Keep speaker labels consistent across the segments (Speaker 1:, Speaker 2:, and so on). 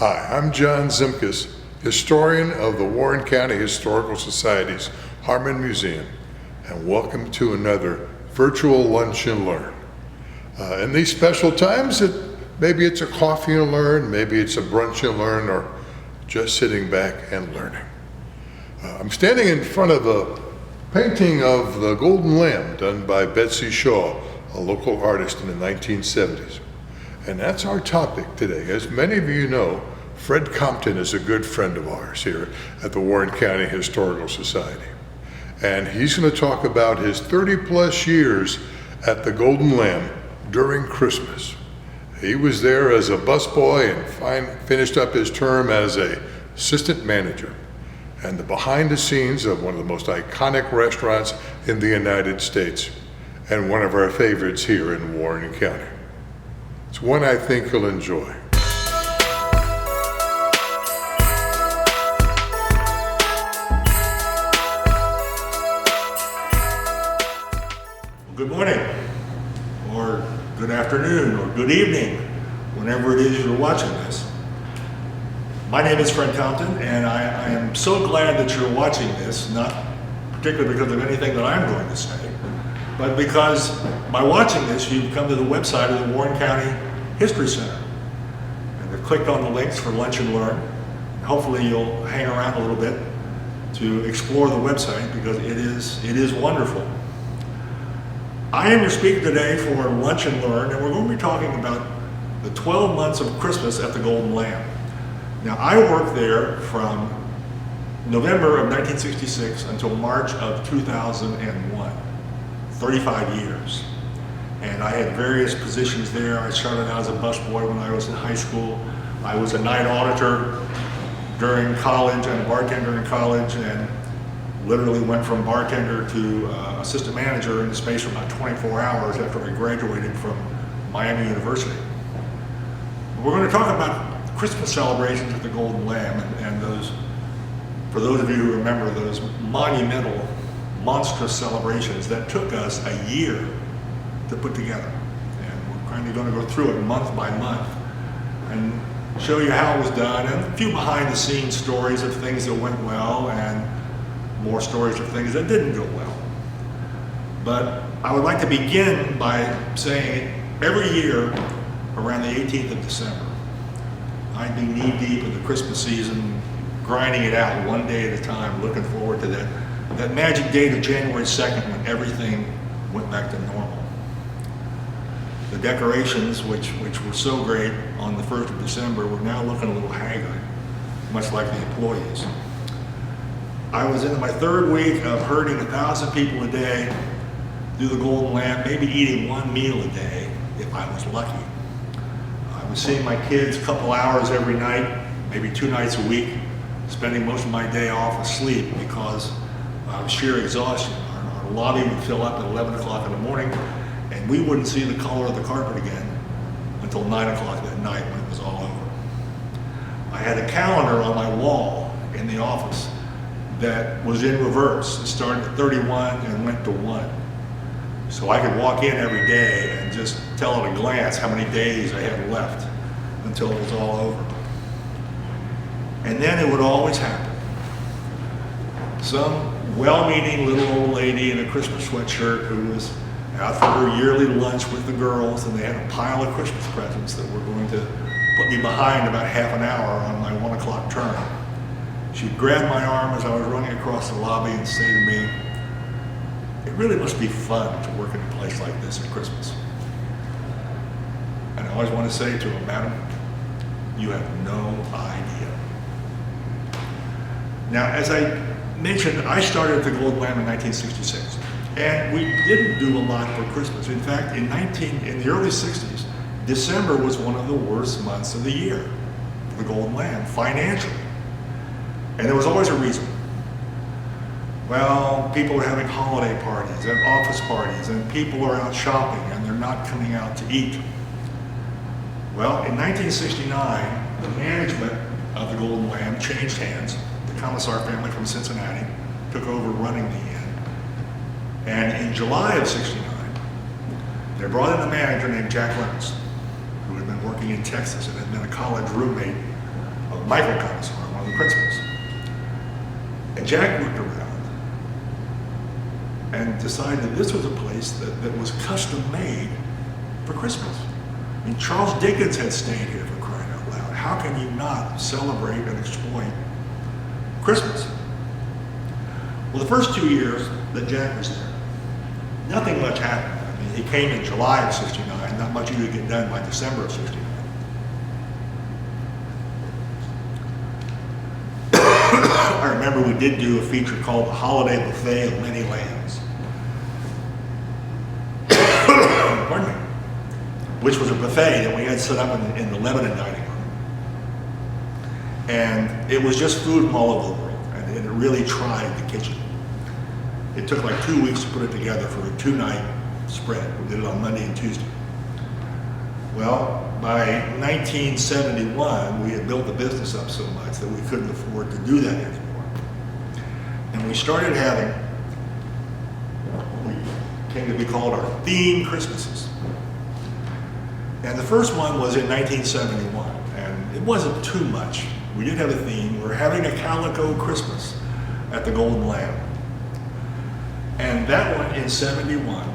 Speaker 1: Hi, I'm John Zimkus, historian of the Warren County Historical Society's Harmon Museum, and welcome to another virtual Lunch and Learn. In these special times, maybe it's a coffee and learn, maybe it's a brunch and learn, or just sitting back and learning. I'm standing in front of a painting of the Golden Lamb done by Betsy Shaw, a local artist in the 1970s. And that's our topic today. As many of you know, Fred Compton is a good friend of ours here at the Warren County Historical Society. And he's going to talk about his 30-plus years at the Golden Lamb during Christmas. He was there as a busboy and finished up his term as an assistant manager, and the behind the scenes of one of the most iconic restaurants in the United States, and one of our favorites here in Warren County. It's one I think you'll enjoy.
Speaker 2: Good morning, or good afternoon, or good evening, whenever it is you're watching this. My name is Fred Compton, and I am so glad that you're watching this, not particularly because of anything that I'm going to say, but because by watching this, you've come to the website of the Warren County History Center, and have clicked on the links for Lunch and Learn. Hopefully you'll hang around a little bit to explore the website, because it is wonderful. I am your speaker today for Lunch and Learn, and we're going to be talking about the 12 months of Christmas at the Golden Lamb. Now, I worked there from November of 1966 until March of 2001, 35 years. And I had various positions there. I started out as a busboy when I was in high school. I was a night auditor during college and a bartender in college, and literally went from bartender to assistant manager in the space of about 24 hours after I graduated from Miami University. We're going to talk about Christmas celebrations at the Golden Lamb, and those, for those of you who remember, those monumental, monstrous celebrations that took us a year to put together. And we're kind of going to go through it month by month and show you how it was done, and a few behind the scenes stories of things that went well and more stories of things that didn't go well. But I would like to begin by saying every year around the 18th of December, I'd be knee deep in the Christmas season, grinding it out one day at a time, looking forward to that magic date of January 2nd when everything went back to normal. The decorations, which were so great on the 1st of December, were now looking a little haggard, much like the employees. I was into my third week of herding 1,000 people a day through the Golden Lamb, maybe eating one meal a day if I was lucky. I was seeing my kids a couple hours every night, maybe 2 nights a week, spending most of my day off asleep because of sheer exhaustion. Our lobby would fill up at 11 o'clock in the morning, and we wouldn't see the color of the carpet again until 9 o'clock that night when it was all over. I had a calendar on my wall in the office that was in reverse. It started at 31 and went to 1. So I could walk in every day and just tell at a glance how many days I had left until it was all over. And then it would always happen. Some well-meaning little old lady in a Christmas sweatshirt who was out for her yearly lunch with the girls, and they had a pile of Christmas presents that were going to put me behind about half an hour on my 1 o'clock turn. She'd grab my arm as I was running across the lobby and say to me, "It really must be fun to work in a place like this at Christmas." And I always want to say to her, "Madam, you have no idea." Now, as I mentioned, I started at the Golden Lamb in 1966, and we didn't do a lot for Christmas. In fact, in the early 60s, December was one of the worst months of the year for the Golden Lamb, financially. And there was always a reason. Well, people are having holiday parties and office parties, and people are out shopping and they're not coming out to eat. Well, in 1969, the management of the Golden Lamb changed hands. The Commissar family from Cincinnati took over running the inn. And in July of '69, they brought in a manager named Jack Leonard, who had been working in Texas and had been a college roommate microcosm, or one of the principals. And Jack looked around and decided that this was a place that was custom made for Christmas. I mean, Charles Dickens had stayed here, for crying out loud. How can you not celebrate and exploit Christmas? Well, the first 2 years that Jack was there, nothing much happened. I mean, he came in July of '69, not much would get done by December of '69. I remember we did do a feature called The Holiday Buffet of Many Lands. Pardon me. Which was a buffet that we had set up in the Lebanon dining room. And it was just food from all over the world, and it really tried the kitchen. It took like 2 weeks to put it together for a 2-night spread. We did it on Monday and Tuesday. Well, by 1971, we had built the business up so much that we couldn't afford to do that anymore. And we started having what came to be called our theme Christmases. And the first one was in 1971, and it wasn't too much. We did have a theme. We were having a calico Christmas at the Golden Lamb. And that one in '71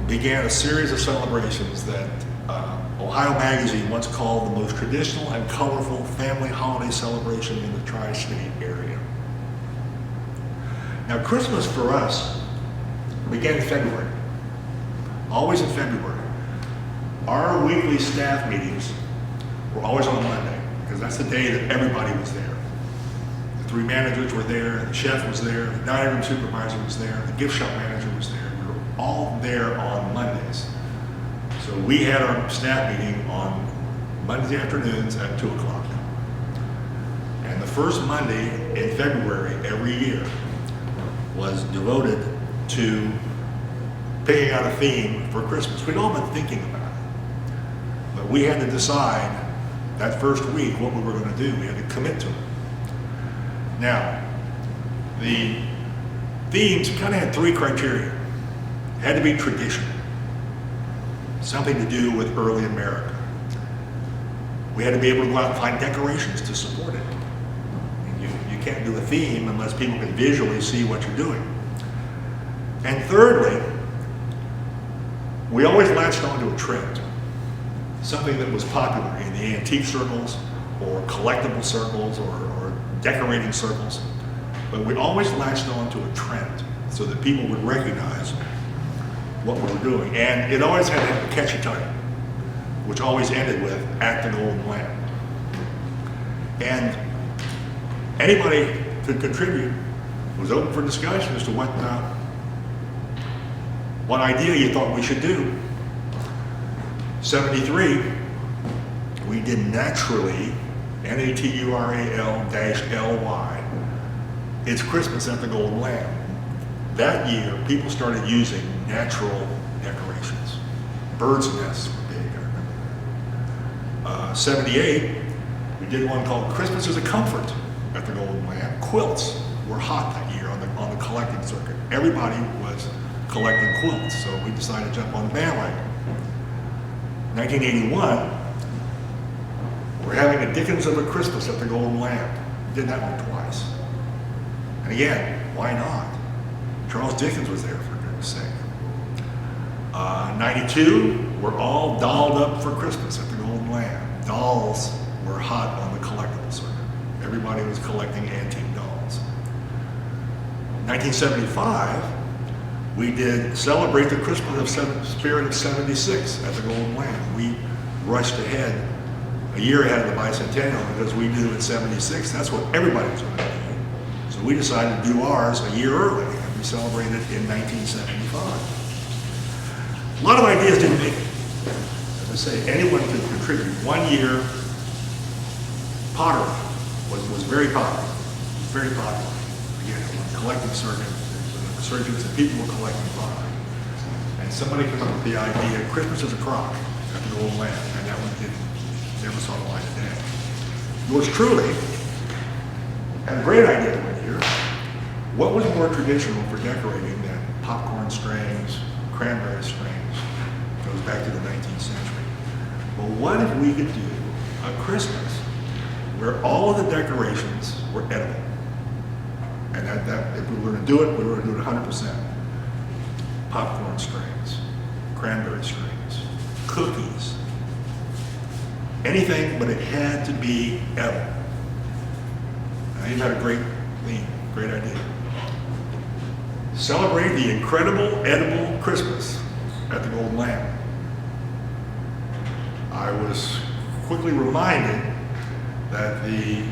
Speaker 2: began a series of celebrations that Ohio Magazine once called the most traditional and colorful family holiday celebration in the tri-state area. Now, Christmas for us began in February, always in February. Our weekly staff meetings were always on Monday, because that's the day that everybody was there. The 3 managers were there, the chef was there, the dining room supervisor was there, the gift shop manager was there. We were all there on Mondays. So we had our staff meeting on Monday afternoons at 2 o'clock. And the first Monday in February every year was devoted to picking out a theme for Christmas. We'd all been thinking about it, but we had to decide that first week what we were going to do. We had to commit to it. Now, the themes kind of had 3 criteria. It had to be traditional, something to do with early America. We had to be able to go out and find decorations to support it. You can't do a theme unless people can visually see what you're doing. And thirdly, we always latched onto a trend, something that was popular in the antique circles or collectible circles or decorating circles, but we always latched onto a trend so that people would recognize what we were doing. And it always had to have a catchy title, which always ended with "At the Golden Lamb." And anybody could contribute. It was open for discussion as to what idea you thought we should do. '73, we did Naturally, Naturally, It's Christmas at the Golden Lamb. That year, people started using natural decorations. Birds' nests were big, I remember that. '78, we did one called Christmas is a Comfort at the Golden Lamb. Quilts were hot that year on the collecting circuit. Everybody was collecting quilts, so we decided to jump on the bandwagon. 1981, we're having a Dickens of a Christmas at the Golden Lamb. We did that one twice. And again, why not? Charles Dickens was there, for goodness sake. 92, we're all dolled up for Christmas at the Golden Lamb. Dolls were hot on the collectible circuit. Everybody was collecting antique dolls. 1975, we did Celebrate the Christmas Spirit of '76 at the Golden Lamb. We rushed ahead, a year ahead of the bicentennial, because we knew in '76 that's what everybody was going to do. So we decided to do ours a year early, and we celebrated in 1975. A lot of ideas didn't make it. As I say, anyone could contribute. 1 year, pottery was very popular. Very popular. Again, it was a collecting circuit. Resurgence and people were collecting pottery. And somebody came up with the idea, Christmas is a crock at the Golden Lamb, and that one never saw the light of day. Yours truly had a great idea one year. What was more traditional for decorating than popcorn strings, cranberry strings? Goes back to the 19th century. Well, what if we could do a Christmas where all of the decorations were edible. And that if we were going to do it, we were going to do it 100%. Popcorn strings, cranberry strings, cookies, anything, but it had to be edible. And he had a great theme, great idea. Celebrate the incredible edible Christmas at the Golden Lamb. I was quickly reminded that the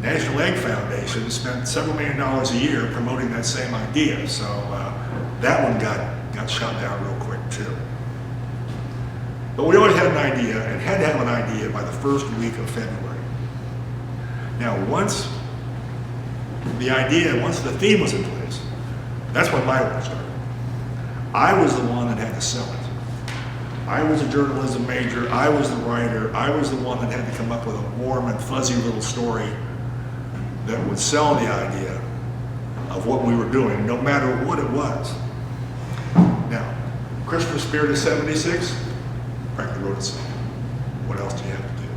Speaker 2: National Egg Foundation spent several $1 million a year promoting that same idea, so that one got shot down real quick too. But we always had an idea, and had to have an idea by the first week of February. Now, once the theme was in place, that's when my work started. I was the one that had to sell it. I was a journalism major, I was the writer, I was the one that had to come up with a warm and fuzzy little story that would sell the idea of what we were doing, no matter what it was. Now, Christmas spirit of '76, practically wrote itself. What else do you have to do?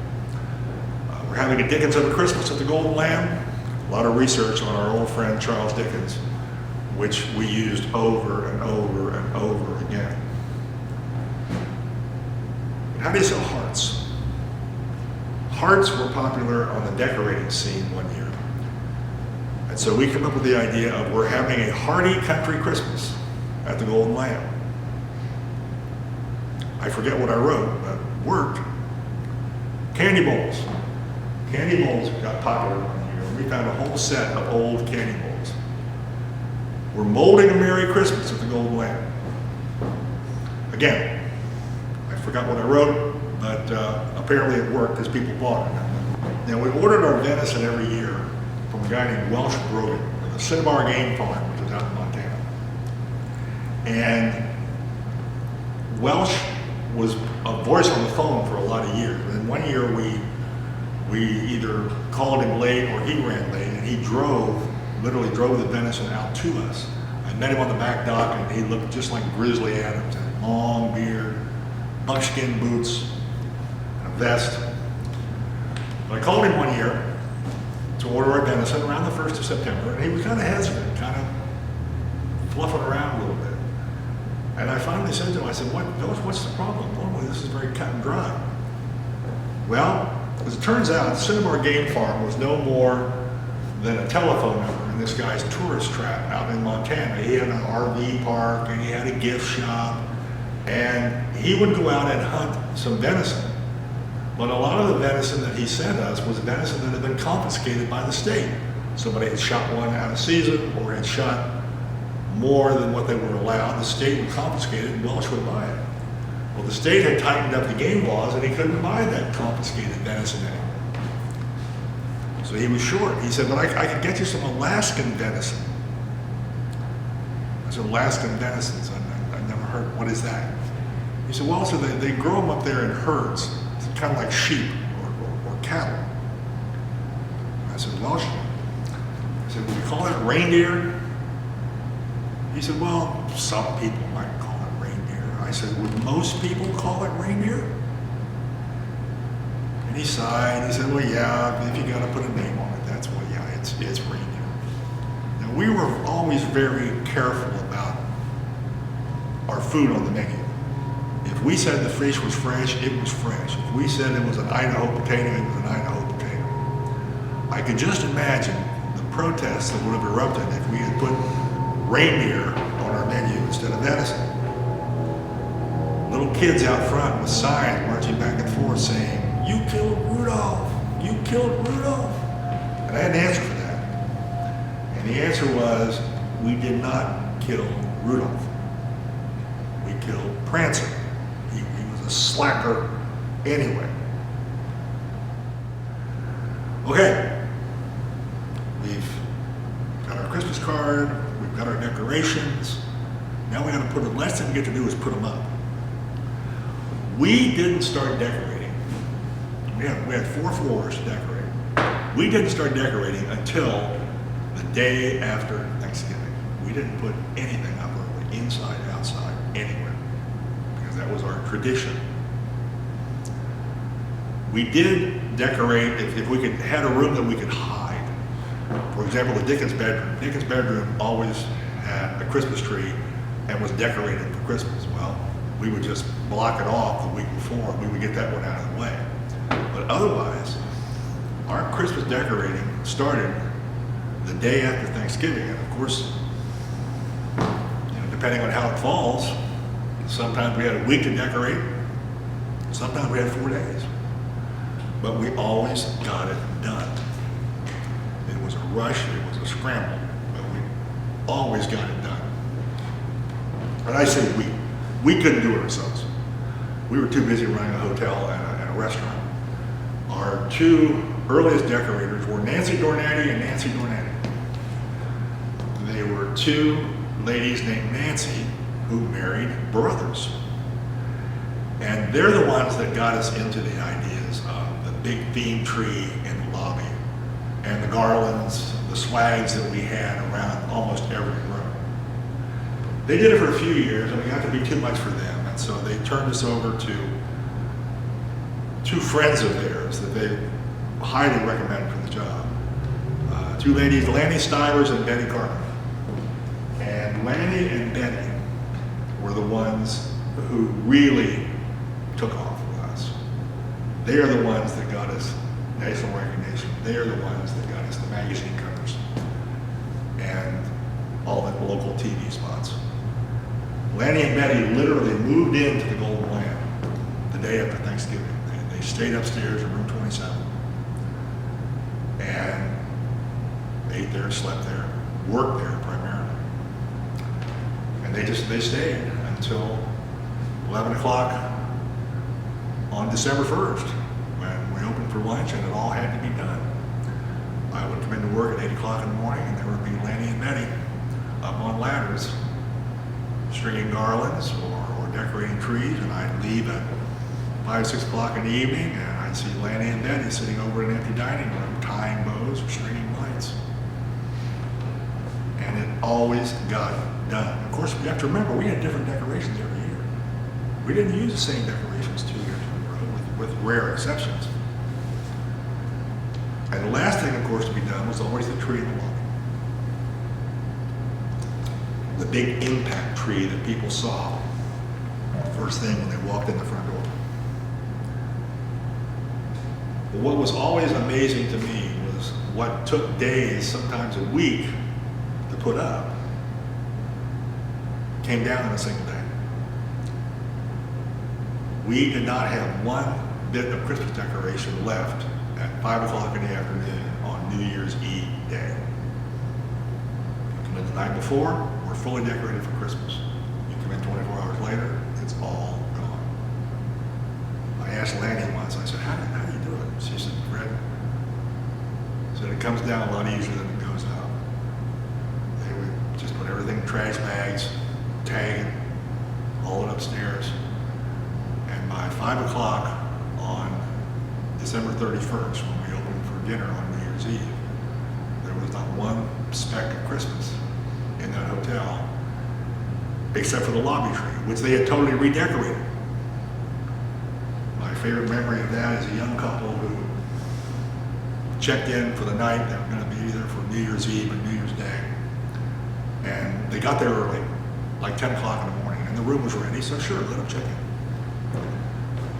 Speaker 2: We're having a Dickens of a Christmas at the Golden Lamb. A lot of research on our old friend Charles Dickens, which we used over and over and over again. How do you sell hearts? Hearts were popular on the decorating scene one year. And so we come up with the idea of we're having a hearty country Christmas at the Golden Lamb. I forget what I wrote, but it worked. Candy bowls. Candy bowls got popular one year. We found a whole set of old candy bowls. We're molding a Merry Christmas at the Golden Lamb. Again, I forgot what I wrote, but apparently it worked because people bought it. Now, we ordered our venison every year from a guy named Welsh Brogan at the Cinnabar Game Farm, which was out in Montana. And Welsh was a voice on the phone for a lot of years. And one year we either called him late or he ran late, and he literally drove the venison out to us. I met him on the back dock, and he looked just like Grizzly Adams, had long beard, buckskin boots, and a vest. But I called him one year to order our venison around the 1st of September, and he was kind of hesitant, kind of fluffing around a little bit. And I finally said to him, I said, what's the problem? Normally this is very cut and dry. Well, as it turns out, Cinnabar Game Farm was no more than a telephone number in this guy's tourist trap out in Montana. He had an RV park, and he had a gift shop, and he would go out and hunt some venison. But a lot of the venison that he sent us was venison that had been confiscated by the state. Somebody had shot one out of season, or had shot more than what they were allowed. The state would confiscate it, and Welsh would buy it. Well, the state had tightened up the game laws, and he couldn't buy that confiscated venison anymore. So he was short. He said, but I could get you some Alaskan venison. I said, Alaskan venisons? I've never heard. What is that? He said, well, so they grow them up there in herds. It's kind of like sheep or cattle. I said, Welsh? I said, would you call that reindeer? He said, well, some people might call it reindeer. I said, would most people call it reindeer? And he sighed. He said, well, yeah, if you got to put a name on it, that's what, yeah, it's reindeer. Now, we were always very careful about our food on the menu. If we said the fish was fresh, it was fresh. If we said it was an Idaho potato, it was an Idaho potato. I could just imagine the protests that would have erupted if we had put reindeer on our menu instead of venison. Little kids out front with signs marching back and forth saying, you killed Rudolph, you killed Rudolph. And I had an answer for that. And the answer was, we did not kill Rudolph. We killed Prancer. He was a slacker anyway. Okay, we've got our Christmas card, we've got our decorations. Now we got to put the last thing we get to do is put them up. We didn't start decorating. We had 4 floors to decorate. We didn't start decorating until the day after Thanksgiving. We didn't put anything up early, inside, outside, anywhere, because that was our tradition. We did decorate, if we had a room that we could hide. For example, the Dickens bedroom. Dickens bedroom always had a Christmas tree and was decorated for Christmas. Well, we would just block it off the week before. We would get that one out of the way. But otherwise, our Christmas decorating started the day after Thanksgiving. And of course, depending on how it falls, sometimes we had a week to decorate, sometimes we had 4 days. But we always got it done. It was a rush, it was a scramble, but we always got it done. And I say we couldn't do it ourselves. We were too busy running a hotel and a restaurant. Our two earliest decorators were Nancy Dornati and Nancy Dornati. They were two ladies named Nancy who married brothers. And they're the ones that got us into the ideas of the big theme tree in the lobby and the garlands, the swags that we had around almost every room. They did it for a few years and it got to be too much for them. And so they turned us over to two friends of theirs that they highly recommended for the job. Two ladies, Lanny Stivers and Betty Carter. And Lanny and Betty were the ones who really took off with us. They are the ones that got us national recognition. They are the ones that got us the magazine covers and all the local TV spots. Lanny and Betty literally moved into the Golden Lamp the day after Thanksgiving. They stayed upstairs in room 27 and ate there, slept there, worked there primarily. And they stayed until 11 o'clock on December 1st when we opened for lunch and it all had to be done. I would come into work at 8 o'clock in the morning and there would be Lanny and Betty up on ladders stringing garlands or decorating trees, and I'd leave at 5, 6 o'clock in the evening and I'd see Lanny and Betty sitting over in an empty dining room tying bows or stringing lights. And it always got done. Of course, we have to remember we had different decorations every year. We didn't use the same decorations 2 years in a row, with rare exceptions. And the last thing, of course, to be done was always the tree in the lobby. The big impact tree that people saw first thing when they walked in the front door. But what was always amazing to me was what took days, sometimes a week, to put up, came down in a single day. We did not have one bit of Christmas decoration left at 5 o'clock in the afternoon on New Year's Eve day. You come in the night before, we're fully decorated for Christmas. You come in 24 hours later, it's all gone. I asked Lanny once, I said, how do you do it? She said, Fred, said it comes down a lot easier than it goes up. They would just put everything in trash bags, tag it, haul it upstairs. And by 5 o'clock on December 31st, when we opened for dinner on New Year's Eve, there was not one speck of Christmas in that hotel, except for the lobby tree, which they had totally redecorated. My favorite memory of that is a young couple who checked in for the night. They were going to be either for New Year's Eve or New Year's Day. And they got there early, like 10 o'clock in the morning, and the room was ready, so sure, let them check in.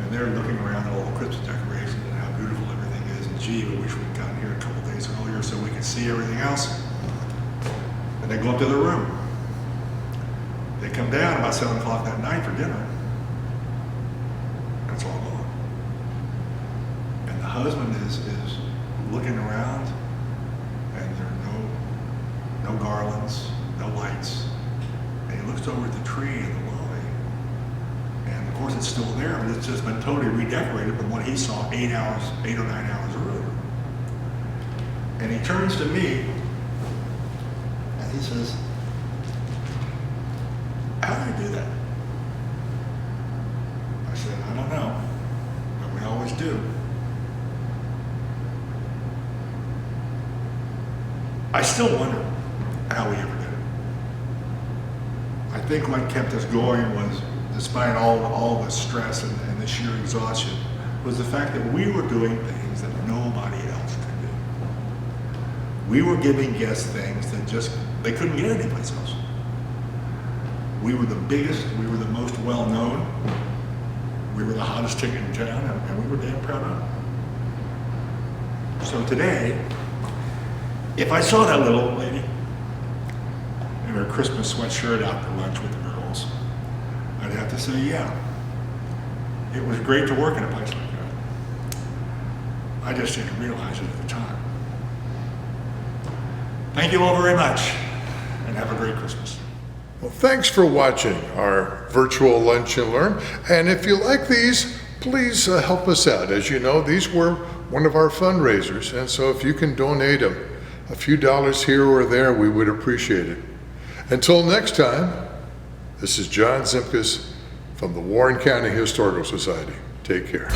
Speaker 2: And they're looking around at all the Christmas decorations and how beautiful everything is, and gee, we wish we'd gotten here a couple days earlier so we could see everything else. And they go up to their room. They come down about 7 o'clock that night for dinner. And it's all gone. And the husband is looking around, and there are no garlands, no lights. And he looks over at the tree in the lobby. And of course it's still there, but it's just been totally redecorated from what he saw 8 or 9 hours earlier. And he turns to me, he says, how do I do that? I said, I don't know, but we always do. I still wonder how we ever did it. I think what kept us going was, despite all the stress and the sheer exhaustion, was the fact that we were doing things that nobody else could do. We were giving guests things that they couldn't get anyplace else. We were the biggest, we were the most well-known, we were the hottest ticket in town, and we were damn proud of it. So today, if I saw that little old lady in her Christmas sweatshirt out to lunch with the girls, I'd have to say, yeah, it was great to work in a place like that. I just didn't realize it at the time. Thank you all very much, and have a great Christmas.
Speaker 1: Well, thanks for watching our virtual Lunch and Learn. And if you like these, please help us out. As you know, these were one of our fundraisers. And so if you can donate a few dollars here or there, we would appreciate it. Until next time, this is John Zimkus from the Warren County Historical Society. Take care.